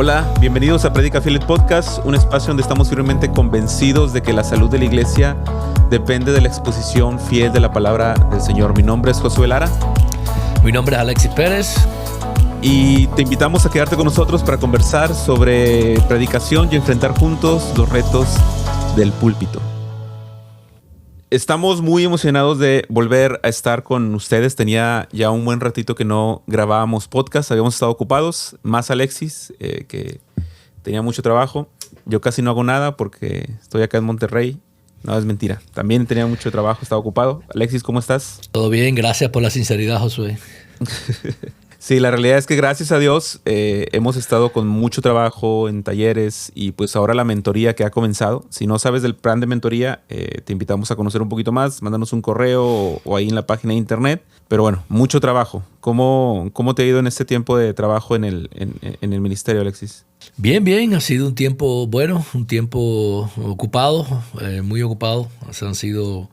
Hola, bienvenidos a Predica Fiel Podcast, un espacio donde estamos firmemente convencidos de que la salud de la iglesia depende de la exposición fiel de la palabra del Señor. Mi nombre es Josué Lara. Mi nombre es Alexis Pérez. Y te invitamos a quedarte con nosotros para conversar sobre predicación y enfrentar juntos los retos del púlpito. Estamos muy emocionados de volver a estar con ustedes. Tenía ya un buen ratito que no grabábamos podcast. Habíamos estado ocupados. Más Alexis, que tenía mucho trabajo. Yo casi no hago nada porque estoy acá en Monterrey. No, es mentira. También tenía mucho trabajo, estaba ocupado. Alexis, ¿cómo estás? Todo bien, gracias por la sinceridad, Josué. Sí, la realidad es que gracias a Dios hemos estado con mucho trabajo en talleres y pues ahora la mentoría que ha comenzado. Si no sabes del plan de mentoría, te invitamos a conocer un poquito más. Mándanos un correo o ahí en la página de internet. Pero bueno, mucho trabajo. ¿Cómo te ha ido en este tiempo de trabajo en el ministerio, Alexis? Bien. Ha sido un tiempo bueno, un tiempo ocupado, muy ocupado. Han sido,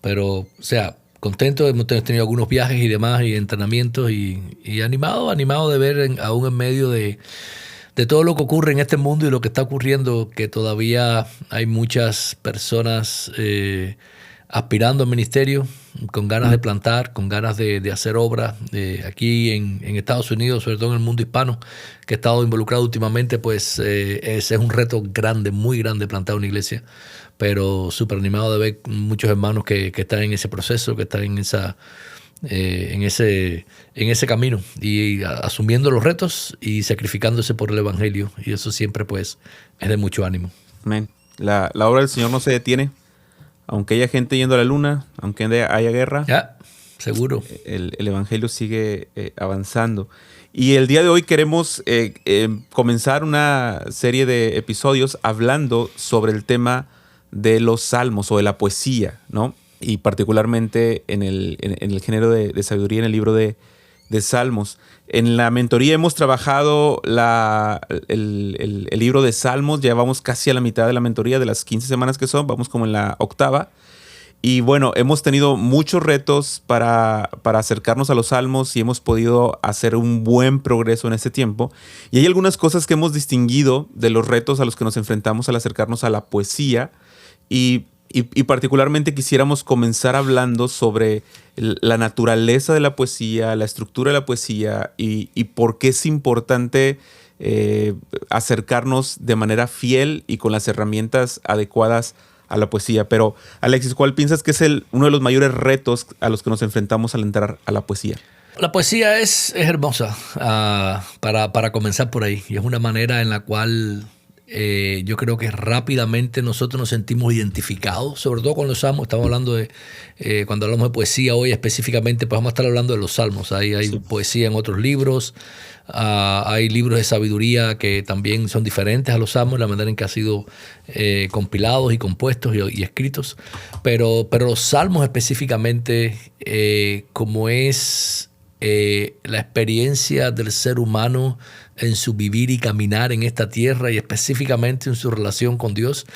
pero, o sea, contento. Hemos tenido algunos viajes y demás y entrenamientos y animado de ver aún en medio de todo lo que ocurre en este mundo y lo que está ocurriendo, que todavía hay muchas personas aspirando al ministerio, con ganas de plantar, con ganas de hacer obras. Aquí en Estados Unidos, sobre todo en el mundo hispano, que he estado involucrado últimamente, pues es un reto grande, muy grande plantar una iglesia. Pero súper animado de ver muchos hermanos que están en ese proceso, que están en ese camino y asumiendo los retos y sacrificándose por el evangelio. Y eso siempre pues es de mucho ánimo. Amén. La obra del Señor no se detiene. Aunque haya gente yendo a la luna, aunque haya guerra, seguro. El evangelio sigue avanzando. Y el día de hoy queremos comenzar una serie de episodios hablando sobre el tema de los salmos o de la poesía, ¿no? Y particularmente en el género de sabiduría, en el libro de Salmos. En la mentoría hemos trabajado el libro de Salmos. Ya vamos casi a la mitad de la mentoría, de las 15 semanas que son. Vamos como en la octava. Y bueno, hemos tenido muchos retos para acercarnos a los salmos y hemos podido hacer un buen progreso en este tiempo. Y hay algunas cosas que hemos distinguido de los retos a los que nos enfrentamos al acercarnos a la poesía. Y particularmente quisiéramos comenzar hablando sobre la naturaleza de la poesía, la estructura de la poesía y por qué es importante acercarnos de manera fiel y con las herramientas adecuadas a la poesía. Pero, Alexis, ¿cuál piensas que es uno de los mayores retos a los que nos enfrentamos al entrar a la poesía? La poesía es hermosa para comenzar por ahí. Y es una manera en la cual yo creo que rápidamente nosotros nos sentimos identificados, sobre todo con los salmos. Estamos hablando de, cuando hablamos de poesía hoy específicamente, pues vamos a estar hablando de los salmos. Hay poesía en otros libros, hay libros de sabiduría que también son diferentes a los salmos, la manera en que han sido compilados y compuestos y escritos. Pero los salmos específicamente, como es la experiencia del ser humano en su vivir y caminar en esta tierra y específicamente en su relación con Dios,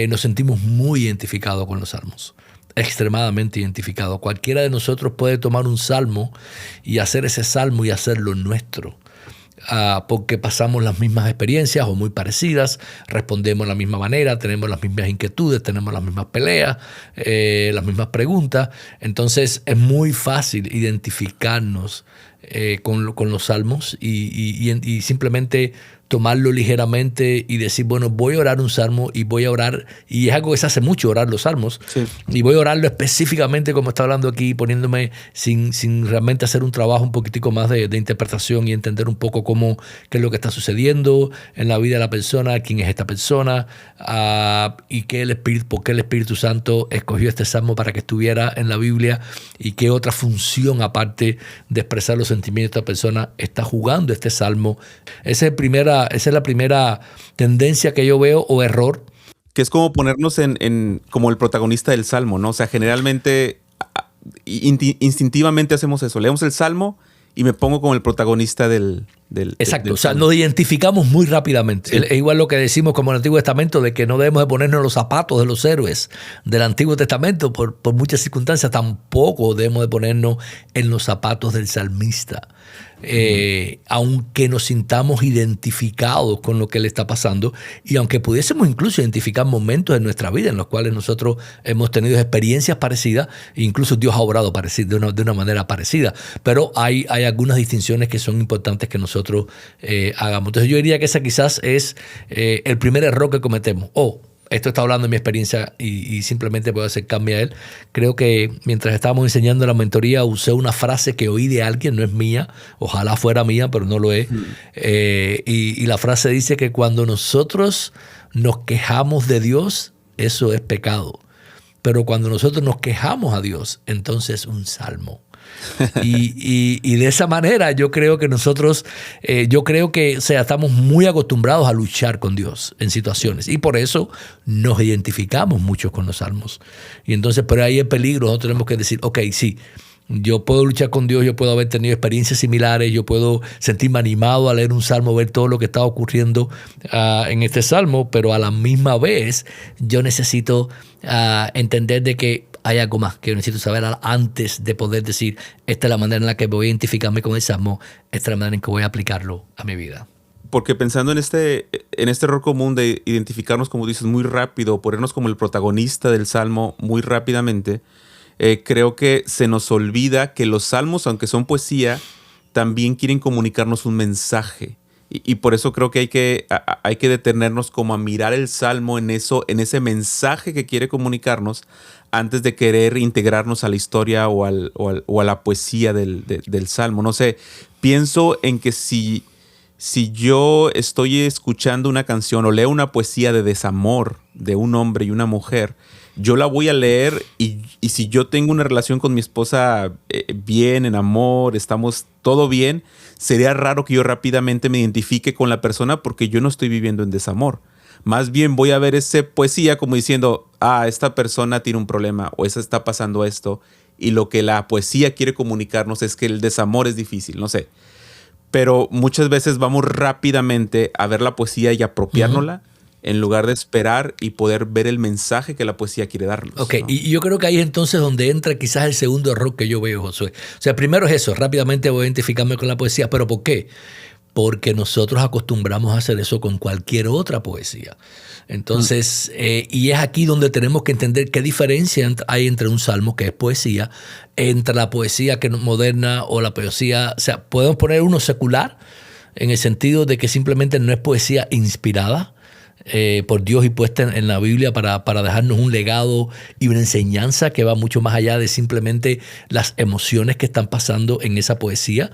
nos sentimos muy identificados con los salmos, extremadamente identificados. Cualquiera de nosotros puede tomar un salmo y hacer ese salmo y hacerlo nuestro. Porque pasamos las mismas experiencias o muy parecidas, respondemos de la misma manera, tenemos las mismas inquietudes, tenemos las mismas peleas, las mismas preguntas. Entonces es muy fácil identificarnos con los salmos y simplemente tomarlo ligeramente y decir, bueno, voy a orar un salmo y voy a orar, y es algo que se hace mucho, orar los salmos, y voy a orarlo específicamente como está hablando aquí, poniéndome sin realmente hacer un trabajo un poquitico más de interpretación y entender un poco qué es lo que está sucediendo en la vida de la persona, quién es esta persona, y por qué el Espíritu Santo escogió este salmo para que estuviera en la Biblia y qué otra función aparte de expresar los sentimientos de esta persona está jugando este salmo. Esa es la primera tendencia que yo veo o error. Que es como ponernos como el protagonista del salmo, ¿no? O sea, generalmente, instintivamente hacemos eso. Leemos el salmo y me pongo como el protagonista del Exacto, o sea, nos identificamos muy rápidamente. Sí. Es igual lo que decimos como en el Antiguo Testamento, de que no debemos de ponernos los zapatos de los héroes del Antiguo Testamento por muchas circunstancias. Tampoco debemos de ponernos en los zapatos del salmista. aunque nos sintamos identificados con lo que le está pasando y aunque pudiésemos incluso identificar momentos en nuestra vida en los cuales nosotros hemos tenido experiencias parecidas, incluso Dios ha obrado de una manera parecida, pero hay algunas distinciones que son importantes que nosotros hagamos. Entonces yo diría que esa quizás es el primer error que cometemos. Esto está hablando de mi experiencia y simplemente puedo acercarme a él. Creo que mientras estábamos enseñando la mentoría usé una frase que oí de alguien, no es mía, ojalá fuera mía, pero no lo es. Y la frase dice que cuando nosotros nos quejamos de Dios, eso es pecado. Pero cuando nosotros nos quejamos a Dios, entonces es un salmo. Y de esa manera yo creo que nosotros, estamos muy acostumbrados a luchar con Dios en situaciones y por eso nos identificamos mucho con los salmos. Y entonces, pero ahí el peligro, nosotros tenemos que decir, ok, sí, yo puedo luchar con Dios, yo puedo haber tenido experiencias similares, yo puedo sentirme animado a leer un salmo, ver todo lo que está ocurriendo en este salmo, pero a la misma vez yo necesito entender de que hay algo más que yo necesito saber antes de poder decir, esta es la manera en la que voy a identificarme con el salmo, esta es la manera en que voy a aplicarlo a mi vida. Porque pensando en este error común de identificarnos, como dices, muy rápido, ponernos como el protagonista del salmo muy rápidamente, creo que se nos olvida que los salmos, aunque son poesía, también quieren comunicarnos un mensaje. Y por eso creo que hay que detenernos como a mirar el salmo en ese mensaje que quiere comunicarnos antes de querer integrarnos a la historia o a la poesía del salmo. No sé, pienso en que si yo estoy escuchando una canción o leo una poesía de desamor de un hombre y una mujer, yo la voy a leer y si yo tengo una relación con mi esposa bien, en amor, estamos todo bien, sería raro que yo rápidamente me identifique con la persona porque yo no estoy viviendo en desamor. Más bien voy a ver esa poesía como diciendo, esta persona tiene un problema o esa está pasando esto y lo que la poesía quiere comunicarnos es que el desamor es difícil, no sé. Pero muchas veces vamos rápidamente a ver la poesía y apropiárnosla en lugar de esperar y poder ver el mensaje que la poesía quiere darnos. Ok, ¿no? Y yo creo que ahí es entonces donde entra quizás el segundo error que yo veo, Josué. O sea, primero es eso, rápidamente voy a identificarme con la poesía, pero ¿por qué? Porque nosotros acostumbramos a hacer eso con cualquier otra poesía. Entonces, y es aquí donde tenemos que entender qué diferencia hay entre un salmo, que es poesía, entre la poesía que es moderna o la poesía, o sea, podemos poner uno secular, en el sentido de que simplemente no es poesía inspirada por Dios y puesta en la Biblia para dejarnos un legado y una enseñanza que va mucho más allá de simplemente las emociones que están pasando en esa poesía.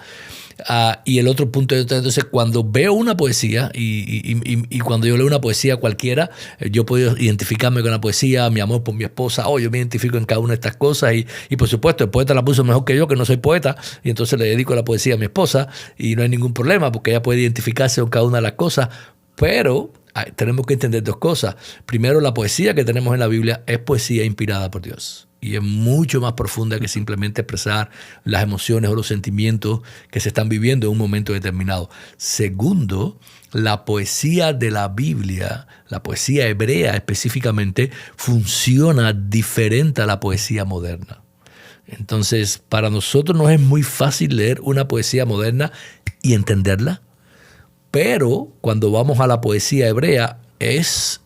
Y el otro punto es, entonces, cuando veo una poesía y cuando yo leo una poesía cualquiera, yo puedo identificarme con la poesía, mi amor por mi esposa, yo me identifico en cada una de estas cosas y por supuesto el poeta la puso mejor que yo, que no soy poeta, y entonces le dedico la poesía a mi esposa y no hay ningún problema porque ella puede identificarse con cada una de las cosas, pero tenemos que entender dos cosas. Primero, la poesía que tenemos en la Biblia es poesía inspirada por Dios. Y es mucho más profunda que simplemente expresar las emociones o los sentimientos que se están viviendo en un momento determinado. Segundo, la poesía de la Biblia, la poesía hebrea específicamente, funciona diferente a la poesía moderna. Entonces, para nosotros no es muy fácil leer una poesía moderna y entenderla, pero cuando vamos a la poesía hebrea es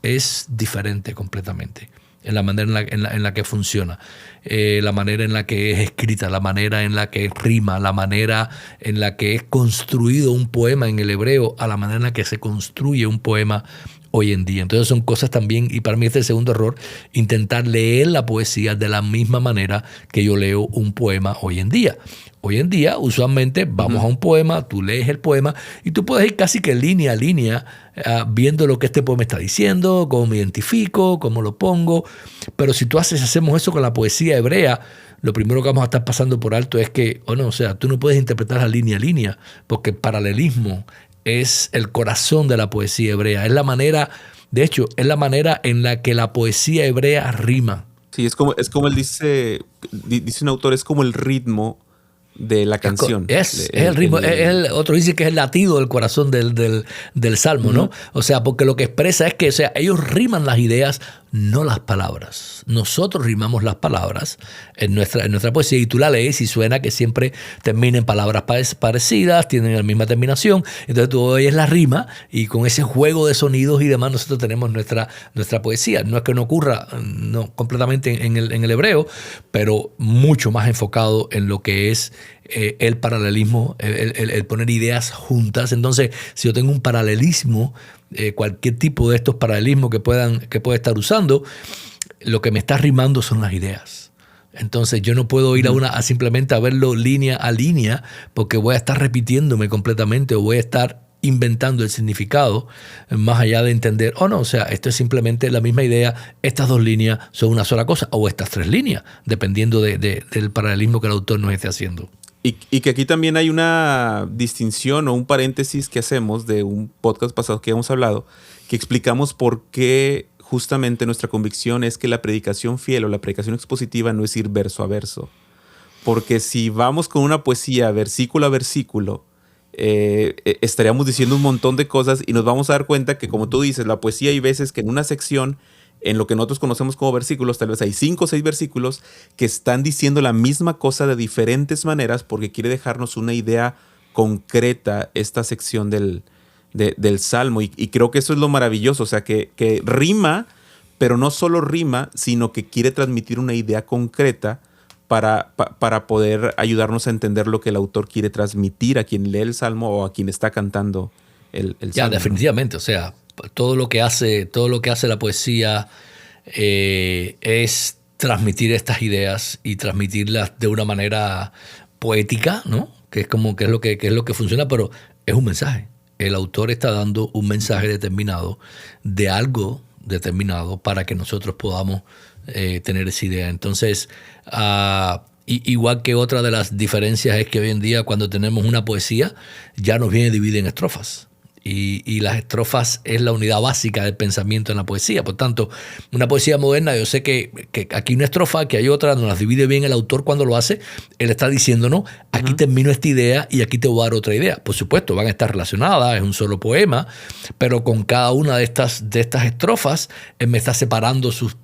diferente completamente. En la manera en la que funciona, la manera en la que es escrita, la manera en la que rima, la manera en la que es construido un poema en el hebreo, a la manera en la que se construye un poema hoy en día. Entonces son cosas también, y para mí este es el segundo error, intentar leer la poesía de la misma manera que yo leo un poema hoy en día. Hoy en día, usualmente, vamos a un poema, tú lees el poema y tú puedes ir casi que línea a línea viendo lo que este poema está diciendo, cómo me identifico, cómo lo pongo. Pero si hacemos eso con la poesía hebrea, lo primero que vamos a estar pasando por alto es que, tú no puedes interpretar a línea, porque el paralelismo es el corazón de la poesía hebrea. Es la manera, de hecho, es la manera en la que la poesía hebrea rima. Sí, es como él dice un autor, es como el ritmo de la canción. Es el ritmo. Otro dice que es el latido del corazón del salmo, ¿no? O sea, porque lo que expresa es que, ellos riman las ideas no las palabras. Nosotros rimamos las palabras en nuestra poesía y tú la lees y suena que siempre termina en palabras parecidas, tienen la misma terminación. Entonces tú oyes la rima y con ese juego de sonidos y demás nosotros tenemos nuestra poesía. No es que no ocurra completamente en el hebreo, pero mucho más enfocado en lo que es el paralelismo, el poner ideas juntas. Entonces, si yo tengo un paralelismo, cualquier tipo de estos paralelismos que pueda estar usando, lo que me está rimando son las ideas. Entonces yo no puedo ir a simplemente a verlo línea a línea porque voy a estar repitiéndome completamente o voy a estar inventando el significado más allá de entender, o sea, esto es simplemente la misma idea, estas dos líneas son una sola cosa o estas tres líneas, dependiendo del paralelismo que el autor nos esté haciendo. Y que aquí también hay una distinción o un paréntesis que hacemos de un podcast pasado que hemos hablado, que explicamos por qué justamente nuestra convicción es que la predicación fiel o la predicación expositiva no es ir verso a verso. Porque si vamos con una poesía versículo a versículo, estaríamos diciendo un montón de cosas y nos vamos a dar cuenta que, como tú dices, la poesía hay veces que en una sección, en lo que nosotros conocemos como versículos, tal vez hay 5 o 6 versículos que están diciendo la misma cosa de diferentes maneras porque quiere dejarnos una idea concreta esta sección del Salmo. Y creo que eso es lo maravilloso, o sea, que rima, pero no solo rima, sino que quiere transmitir una idea concreta para poder ayudarnos a entender lo que el autor quiere transmitir a quien lee el Salmo o a quien está cantando el Salmo. Ya, definitivamente, o sea, todo lo que hace la poesía es transmitir estas ideas y transmitirlas de una manera poética, ¿no? Que es lo que funciona, pero es un mensaje. El autor está dando un mensaje determinado de algo determinado para que nosotros podamos tener esa idea. Entonces, igual que otra de las diferencias es que hoy en día cuando tenemos una poesía ya nos viene dividida en estrofas. Y las estrofas es la unidad básica del pensamiento en la poesía. Por tanto, una poesía moderna, yo sé que aquí hay una estrofa, que hay otra, nos las divide bien el autor cuando lo hace. Él está diciendo, no, aquí termino esta idea y aquí te voy a dar otra idea. Por supuesto, van a estar relacionadas, es un solo poema, pero con cada una de estas estrofas, él me está separando sus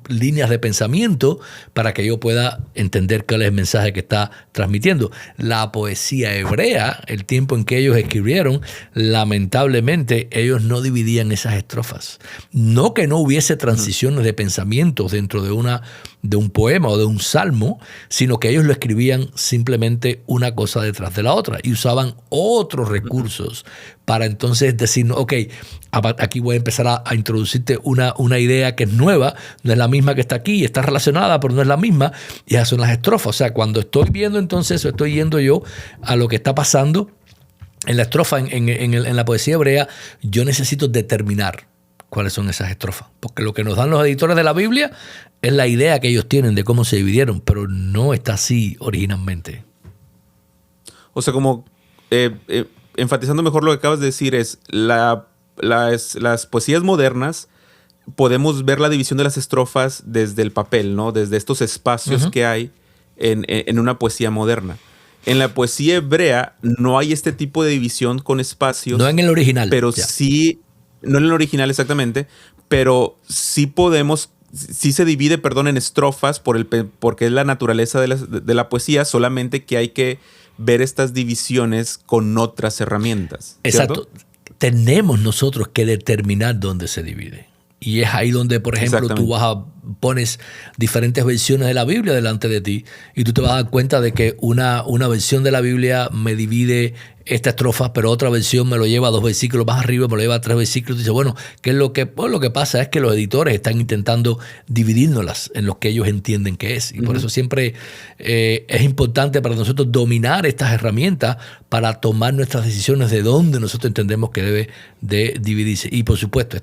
líneas de pensamiento para que yo pueda entender cuál es el mensaje que está transmitiendo. La poesía hebrea, el tiempo en que ellos escribieron, lamentablemente ellos no dividían esas estrofas. No que no hubiese transiciones de pensamientos dentro de un poema o de un salmo, sino que ellos lo escribían simplemente una cosa detrás de la otra y usaban otros recursos para entonces decir, ok, aquí voy a empezar a introducirte una idea que es nueva, no es la misma que está aquí, está relacionada, pero no es la misma, y esas son las estrofas. O sea, cuando estoy viendo entonces, estoy yendo yo a lo que está pasando en la estrofa, en la poesía hebrea, yo necesito determinar cuáles son esas estrofas. Porque lo que nos dan los editores de la Biblia es la idea que ellos tienen de cómo se dividieron, pero no está así originalmente. O sea, como enfatizando mejor lo que acabas de decir, es las poesías modernas podemos ver la división de las estrofas desde el papel, ¿no? Desde estos espacios que hay en una poesía moderna. En la poesía hebrea no hay este tipo de división con espacios. No en el original. Pero sí, no en el original exactamente, pero sí se divide, en estrofas porque es la naturaleza de la poesía, solamente que hay que ver estas divisiones con otras herramientas. Exacto. ¿Cierto? Tenemos nosotros que determinar dónde se divide. Y es ahí donde, por ejemplo, tú pones diferentes versiones de la Biblia delante de ti y tú te vas a dar cuenta de que una versión de la Biblia me divide esta estrofa, pero otra versión me lo lleva a 2 versículos más arriba, me lo lleva a 3 versículos. Y dice, bueno, ¿qué es lo que? Pues lo que pasa es que los editores están intentando dividirnoslas en lo que ellos entienden que es. Y por eso siempre es importante para nosotros dominar estas herramientas para tomar nuestras decisiones de dónde nosotros entendemos que debe de dividirse. Y por supuesto,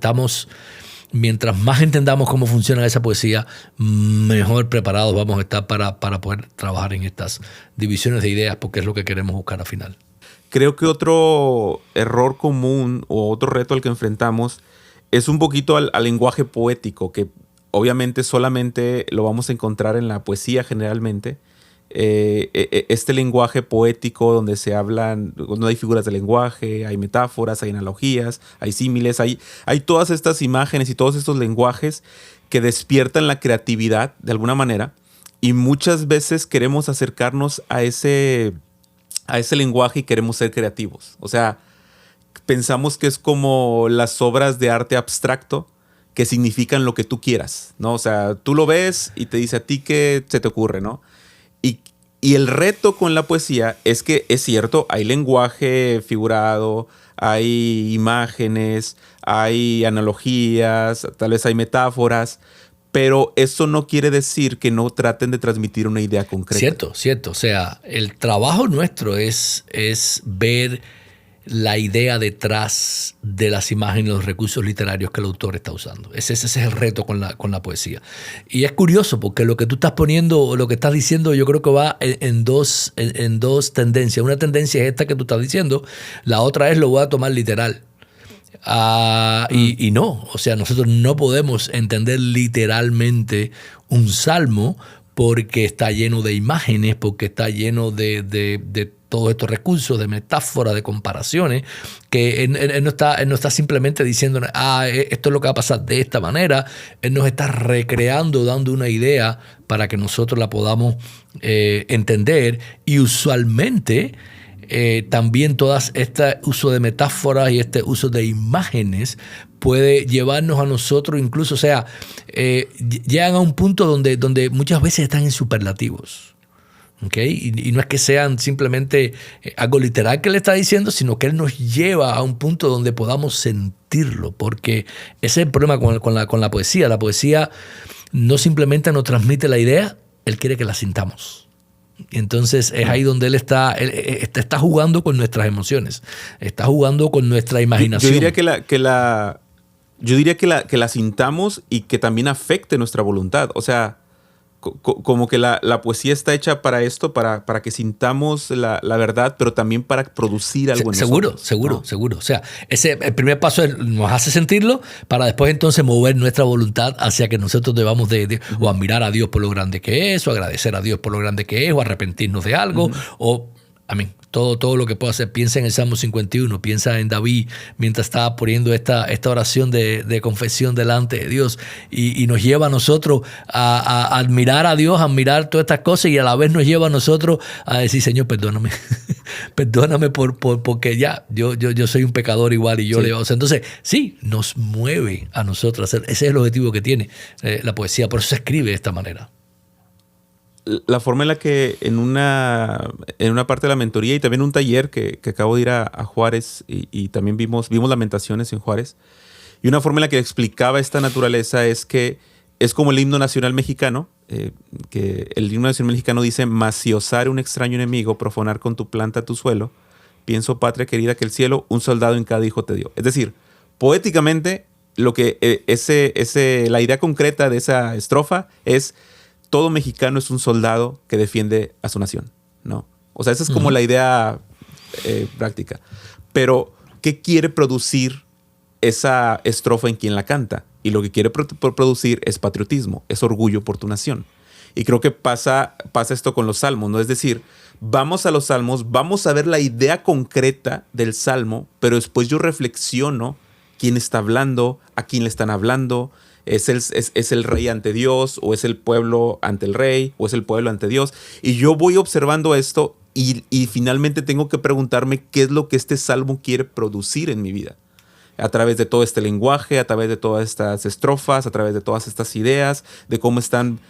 mientras más entendamos cómo funciona esa poesía, mejor preparados vamos a estar para poder trabajar en estas divisiones de ideas, porque es lo que queremos buscar al final. Creo que otro error común o otro reto al que enfrentamos es un poquito al lenguaje poético, que obviamente solamente lo vamos a encontrar en la poesía generalmente, este lenguaje poético donde se hablan, donde hay figuras de lenguaje, hay metáforas, hay analogías, hay símiles, hay todas estas imágenes y todos estos lenguajes que despiertan la creatividad de alguna manera, y muchas veces queremos acercarnos a ese lenguaje y queremos ser creativos. O sea, pensamos que es como las obras de arte abstracto que significan lo que tú quieras, ¿no? O sea, tú lo ves y te dice a ti qué se te ocurre, ¿no? Y el reto con la poesía es que es cierto, hay lenguaje figurado, hay imágenes, hay analogías, tal vez hay metáforas, pero eso no quiere decir que no traten de transmitir una idea concreta. Cierto, cierto. O sea, el trabajo nuestro es ver la idea detrás de las imágenes y los recursos literarios que el autor está usando. Ese es el reto con la poesía. Y es curioso porque lo que tú estás poniendo, lo que estás diciendo, yo creo que va en dos tendencias. Una tendencia es esta que tú estás diciendo, la otra es lo voy a tomar literal. Y no, o sea, nosotros no podemos entender literalmente un salmo porque está lleno de imágenes, porque está lleno de todos estos recursos, de metáforas, de comparaciones, que él no está simplemente diciendo, esto es lo que va a pasar de esta manera. Él nos está recreando, dando una idea para que nosotros la podamos entender. Y usualmente también todo este uso de metáforas y este uso de imágenes puede llevarnos a nosotros incluso, o sea, llegan a un punto donde muchas veces están en superlativos. ¿Okay? Y no es que sean simplemente algo literal que él está diciendo, sino que él nos lleva a un punto donde podamos sentirlo, porque ese es el problema con la poesía. La poesía no simplemente nos transmite la idea, él quiere que la sintamos. Y entonces es ahí donde él está jugando con nuestras emociones, está jugando con nuestra imaginación. Yo diría que la sintamos y que también afecte nuestra voluntad. O sea, como que la poesía está hecha para esto, para que sintamos la verdad, pero también para producir algo en nosotros. Seguro. O sea, el primer paso nos hace sentirlo para después entonces mover nuestra voluntad hacia que nosotros debamos o admirar a Dios por lo grande que es, o agradecer a Dios por lo grande que es, o arrepentirnos de algo, o amén. Todo lo que puedo hacer. Piensa en el Salmo 51, piensa en David mientras estaba poniendo esta oración de confesión delante de Dios y nos lleva a nosotros a admirar a Dios, a admirar todas estas cosas, y a la vez nos lleva a nosotros a decir, Señor, perdóname, perdóname porque ya yo soy un pecador igual y yo le... O sea, entonces, sí, nos mueve a nosotros. Ese es el objetivo que tiene la poesía, por eso se escribe de esta manera. La forma en la que en una parte de la mentoría y también un taller que acabo de ir a Juárez y también vimos Lamentaciones en Juárez, y una forma en la que explicaba esta naturaleza es que es como el himno nacional mexicano, que el himno nacional mexicano dice: mas si osare un extraño enemigo profanar con tu planta tu suelo, pienso, patria querida, que el cielo un soldado en cada hijo te dio. Es decir, poéticamente, lo que la idea concreta de esa estrofa es: todo mexicano es un soldado que defiende a su nación, ¿no? O sea, esa es como la idea práctica. Pero, ¿qué quiere producir esa estrofa en quien la canta? Y lo que quiere producir es patriotismo, es orgullo por tu nación. Y creo que pasa esto con los salmos, ¿no? Es decir, vamos a los salmos, vamos a ver la idea concreta del salmo, pero después yo reflexiono quién está hablando, a quién le están hablando. ¿Es el rey ante Dios, o es el pueblo ante el rey, o es el pueblo ante Dios? Y yo voy observando esto y finalmente tengo que preguntarme qué es lo que este salmo quiere producir en mi vida. A través de todo este lenguaje, a través de todas estas estrofas, a través de todas estas ideas, de cómo están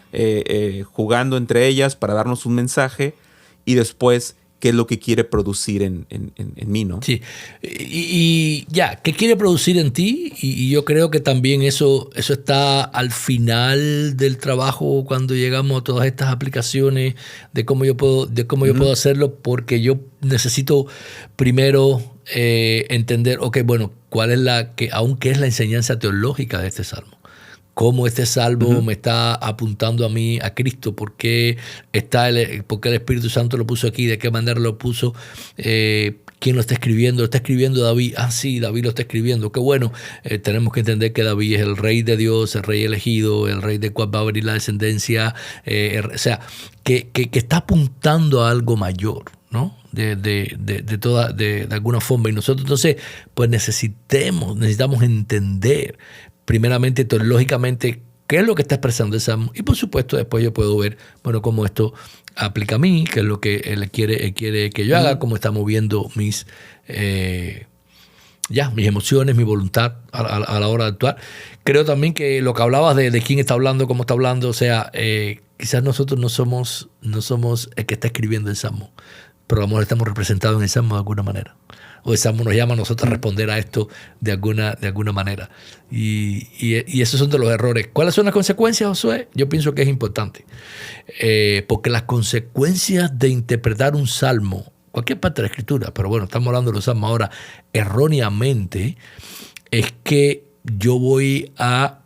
jugando entre ellas para darnos un mensaje, y después qué es lo que quiere producir en mí, ¿no? Sí, y ¿qué quiere producir en ti? Y yo creo que también eso está al final del trabajo, cuando llegamos a todas estas aplicaciones de cómo yo puedo hacerlo, porque yo necesito primero entender, cuál es qué es la enseñanza teológica de este salmo. cómo este salmo me está apuntando a mí, a Cristo, por qué el Espíritu Santo lo puso aquí, de qué manera lo puso, quién lo está escribiendo. Lo está escribiendo David. Ah, sí, David lo está escribiendo. Qué bueno. Tenemos que entender que David es el rey de Dios, el rey elegido, el rey del cual va a venir la descendencia. O sea, que está apuntando a algo mayor, ¿no? De alguna forma. Y nosotros entonces pues necesitamos entender primeramente teológicamente qué es lo que está expresando el Salmo, y por supuesto después yo puedo ver, bueno, cómo esto aplica a mí, qué es lo que él quiere que yo haga, cómo está moviendo mis emociones, mi voluntad a la hora de actuar. Creo también que lo que hablabas de quién está hablando, cómo está hablando, o sea, quizás nosotros no somos el que está escribiendo el Salmo, pero a lo mejor estamos representados en el Salmo de alguna manera. O el Salmo nos llama a nosotros a responder a esto de alguna manera. Y esos son de los errores. ¿Cuáles son las consecuencias, Josué? Yo pienso que es importante. Porque las consecuencias de interpretar un Salmo, cualquier parte de la Escritura, pero bueno, estamos hablando de los Salmos ahora, erróneamente, es que yo voy a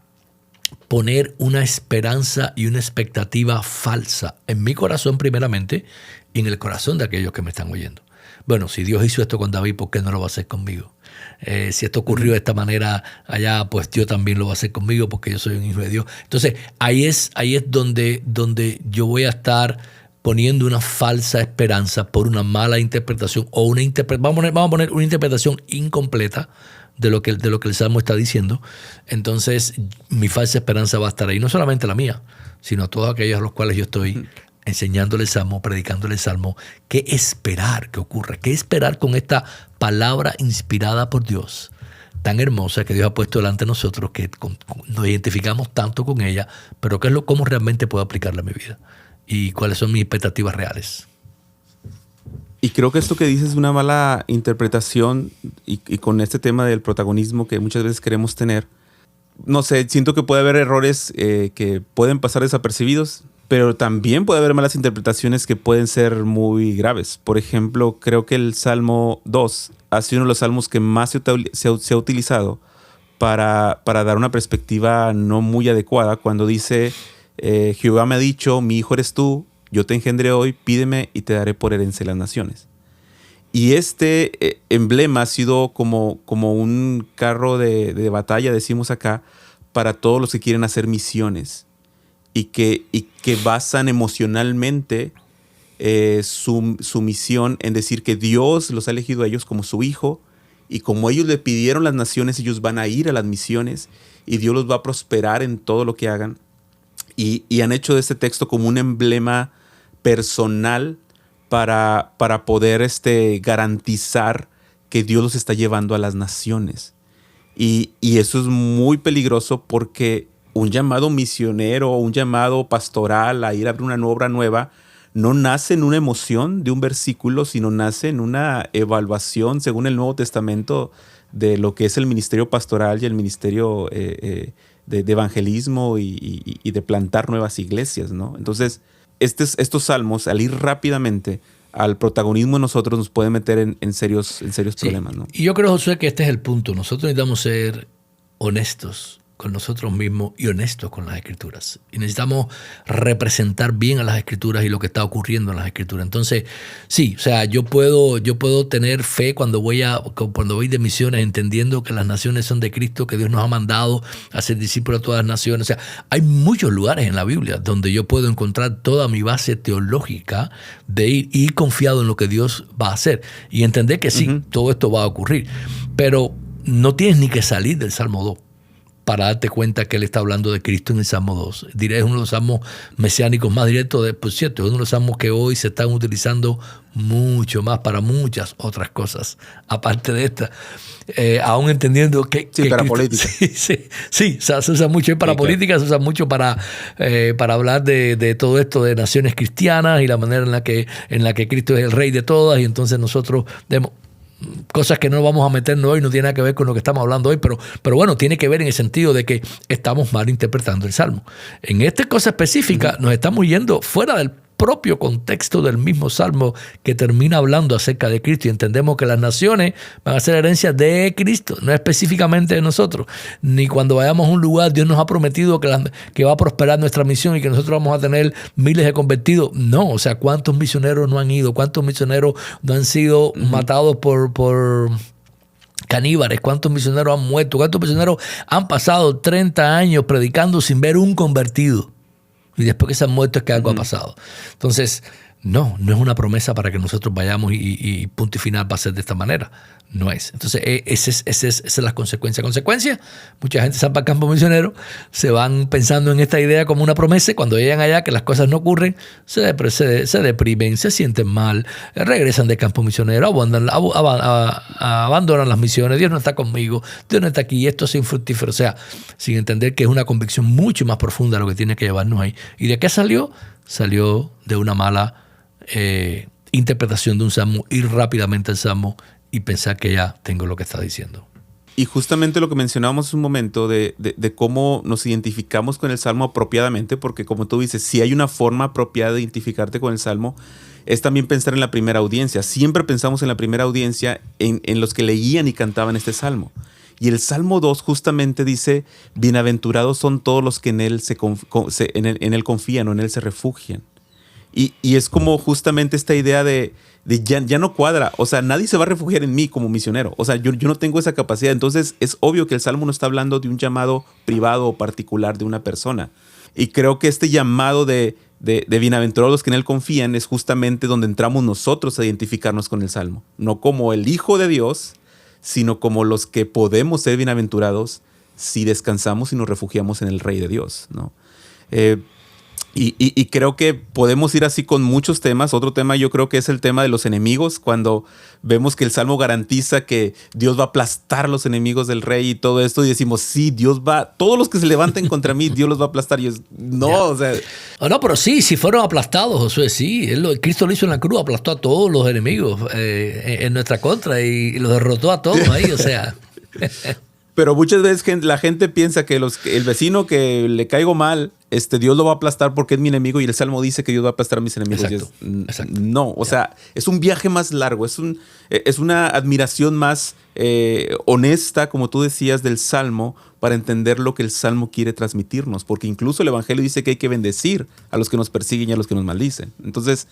poner una esperanza y una expectativa falsa en mi corazón primeramente y en el corazón de aquellos que me están oyendo. Bueno, si Dios hizo esto con David, ¿por qué no lo va a hacer conmigo? Si esto ocurrió de esta manera allá, pues Dios también lo va a hacer conmigo porque yo soy un hijo de Dios. Entonces, ahí es donde yo voy a estar poniendo una falsa esperanza por una mala interpretación o vamos a poner una interpretación incompleta de lo que el Salmo está diciendo. Entonces, mi falsa esperanza va a estar ahí. No solamente la mía, sino todos aquellos a los cuales yo estoy enseñándole el Salmo, predicándole el Salmo. ¿Qué esperar que ocurra? ¿Qué esperar con esta palabra inspirada por Dios, tan hermosa que Dios ha puesto delante de nosotros, que nos identificamos tanto con ella, pero cómo realmente puedo aplicarla a mi vida? ¿Y cuáles son mis expectativas reales? Y creo que esto que dices es una mala interpretación y con este tema del protagonismo que muchas veces queremos tener. No sé, siento que puede haber errores que pueden pasar desapercibidos, pero también puede haber malas interpretaciones que pueden ser muy graves. Por ejemplo, creo que el Salmo 2 ha sido uno de los salmos que más se ha utilizado para dar una perspectiva no muy adecuada. Cuando dice, Jehová me ha dicho, mi hijo eres tú, yo te engendré hoy, pídeme y te daré por herencia las naciones. Y este emblema ha sido como un carro de batalla, decimos acá, para todos los que quieren hacer misiones. Y que basan emocionalmente su misión en decir que Dios los ha elegido a ellos como su hijo, y como ellos le pidieron las naciones, ellos van a ir a las misiones y Dios los va a prosperar en todo lo que hagan. Y han hecho de este texto como un emblema personal para poder garantizar que Dios los está llevando a las naciones. Y eso es muy peligroso porque un llamado misionero, un llamado pastoral a ir a abrir una obra nueva, no nace en una emoción de un versículo, sino nace en una evaluación, según el Nuevo Testamento, de lo que es el ministerio pastoral y el ministerio de evangelismo y de plantar nuevas iglesias, ¿no? Entonces, estos salmos, al ir rápidamente al protagonismo de nosotros, nos pueden meter en serios problemas, ¿no? Y yo creo, Josué, que este es el punto. Nosotros necesitamos ser honestos con nosotros mismos y honestos con las Escrituras. Y necesitamos representar bien a las Escrituras y lo que está ocurriendo en las Escrituras. Entonces, sí, o sea, yo puedo tener fe cuando voy de misiones, entendiendo que las naciones son de Cristo, que Dios nos ha mandado a ser discípulos de todas las naciones. O sea, hay muchos lugares en la Biblia donde yo puedo encontrar toda mi base teológica de ir confiado en lo que Dios va a hacer y entender que sí, todo esto va a ocurrir. Pero no tienes ni que salir del Salmo 2 para darte cuenta que él está hablando de Cristo en el Salmo 2. Diré, es uno de los salmos mesiánicos más directos, por cierto, es uno de los salmos que hoy se están utilizando mucho más para muchas otras cosas, aparte de esta. Aún entendiendo que... Sí, para política. Sí, o sea, se usa mucho para política, se usa mucho para hablar de todo esto de naciones cristianas y la manera en la que Cristo es el rey de todas, y entonces nosotros debemos... Cosas que no vamos a meternos hoy, no tiene nada que ver con lo que estamos hablando hoy, pero bueno, tiene que ver en el sentido de que estamos mal interpretando el Salmo. En esta cosa específica nos estamos yendo fuera del propio contexto del mismo Salmo que termina hablando acerca de Cristo, y entendemos que las naciones van a ser herencia de Cristo, no específicamente de nosotros. Ni cuando vayamos a un lugar, Dios nos ha prometido que va a prosperar nuestra misión y que nosotros vamos a tener miles de convertidos. No, o sea, ¿cuántos misioneros no han ido? ¿Cuántos misioneros no han sido matados por caníbales? ¿Cuántos misioneros han muerto? ¿Cuántos misioneros han pasado 30 años predicando sin ver un convertido? Y después que se han muerto es que algo ha pasado. Entonces, no es una promesa para que nosotros vayamos y punto y final va a ser de esta manera. No es. Entonces, esa es la consecuencia. Mucha gente se va para el campo misionero, se van pensando en esta idea como una promesa, y cuando llegan allá que las cosas no ocurren, se deprimen, se sienten mal, regresan del campo misionero, abandonan las misiones. Dios no está conmigo, Dios no está aquí, esto es infructífero. O sea, sin entender que es una convicción mucho más profunda lo que tiene que llevarnos ahí. ¿Y de qué salió? Salió de una mala interpretación de un salmo, ir rápidamente al salmo y pensar que ya tengo lo que está diciendo. Y justamente lo que mencionábamos hace un momento de cómo nos identificamos con el Salmo apropiadamente, porque como tú dices, si hay una forma apropiada de identificarte con el Salmo, es también pensar en la primera audiencia. Siempre pensamos en la primera audiencia, en los que leían y cantaban este Salmo. Y el Salmo 2 justamente dice, bienaventurados son todos los que en él en él confían o en él se refugian. Y es como justamente esta idea de ya no cuadra. O sea, nadie se va a refugiar en mí como misionero. O sea, yo no tengo esa capacidad. Entonces, es obvio que el Salmo no está hablando de un llamado privado o particular de una persona. Y creo que este llamado de bienaventurados los que en él confían es justamente donde entramos nosotros a identificarnos con el Salmo. No como el Hijo de Dios, sino como los que podemos ser bienaventurados si descansamos y nos refugiamos en el Rey de Dios, ¿no? Y creo que podemos ir así con muchos temas. Otro tema yo creo que es el tema de los enemigos, cuando vemos que el Salmo garantiza que Dios va a aplastar a los enemigos del rey y todo esto, y decimos, sí, Dios va, todos los que se levanten contra mí, Dios los va a aplastar. Y o sea... No, pero sí fueron aplastados, Josué, sí. Cristo lo hizo en la cruz, aplastó a todos los enemigos en nuestra contra y los derrotó a todos ahí, o sea... Pero muchas veces la gente piensa que el vecino que le caigo mal, Dios lo va a aplastar porque es mi enemigo, y el Salmo dice que Dios va a aplastar a mis enemigos. Exacto. No, o sea, es un viaje más largo, es una admiración más honesta, como tú decías, del Salmo, para entender lo que el Salmo quiere transmitirnos, porque incluso el Evangelio dice que hay que bendecir a los que nos persiguen y a los que nos maldicen. Entonces,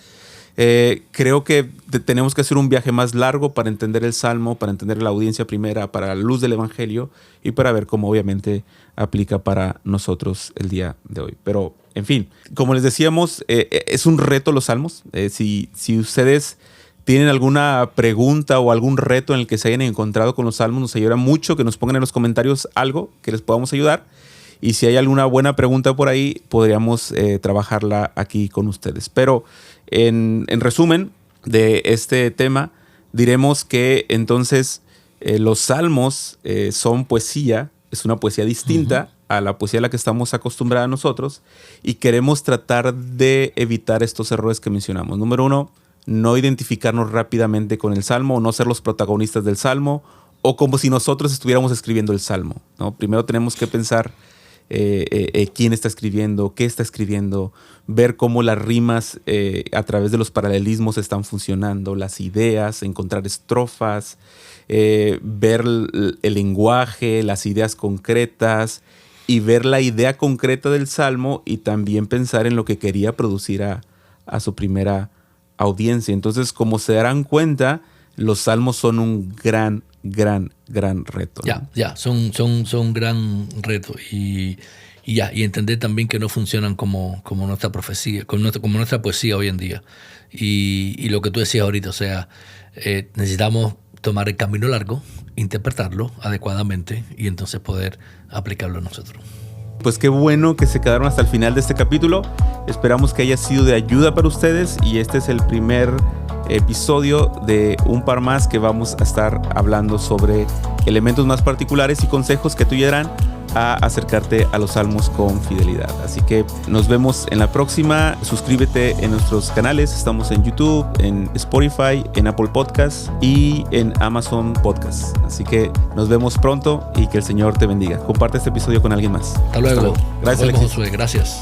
creo que tenemos que hacer un viaje más largo para entender el Salmo, para entender la audiencia primera, para la luz del Evangelio y para ver cómo obviamente aplica para nosotros el día de hoy. Pero, en fin, como les decíamos, es un reto los Salmos. Si ustedes tienen alguna pregunta o algún reto en el que se hayan encontrado con los Salmos, nos ayuda mucho que nos pongan en los comentarios algo que les podamos ayudar. Y si hay alguna buena pregunta por ahí, podríamos trabajarla aquí con ustedes. Pero en resumen de este tema, diremos que entonces los salmos son poesía, es una poesía distinta a la poesía a la que estamos acostumbrados nosotros, y queremos tratar de evitar estos errores que mencionamos. Número 1, no identificarnos rápidamente con el salmo, o no ser los protagonistas del salmo, o como si nosotros estuviéramos escribiendo el salmo, ¿no? Primero tenemos que pensar quién está escribiendo, qué está escribiendo, ver cómo las rimas a través de los paralelismos están funcionando, las ideas, encontrar estrofas, ver el lenguaje, las ideas concretas, y ver la idea concreta del Salmo, y también pensar en lo que quería producir a su primera audiencia. Entonces, como se darán cuenta, los Salmos son un gran reto, ¿no? Son un gran reto, y entender también que no funcionan como nuestra profecía, como nuestra poesía hoy en día, y lo que tú decías ahorita, o sea, necesitamos tomar el camino largo, interpretarlo adecuadamente y entonces poder aplicarlo a nosotros. Pues qué bueno que se quedaron hasta el final de este capítulo. Esperamos que haya sido de ayuda para ustedes, y este es el primer episodio de un par más que vamos a estar hablando sobre elementos más particulares y consejos que te ayudarán a acercarte a los salmos con fidelidad. Así que nos vemos en la próxima. Suscríbete en nuestros canales. Estamos en YouTube, en Spotify, en Apple Podcasts y en Amazon Podcasts. Así que nos vemos pronto y que el Señor te bendiga. Comparte este episodio con alguien más. Hasta luego. Gracias, Alexis. Josué. Gracias.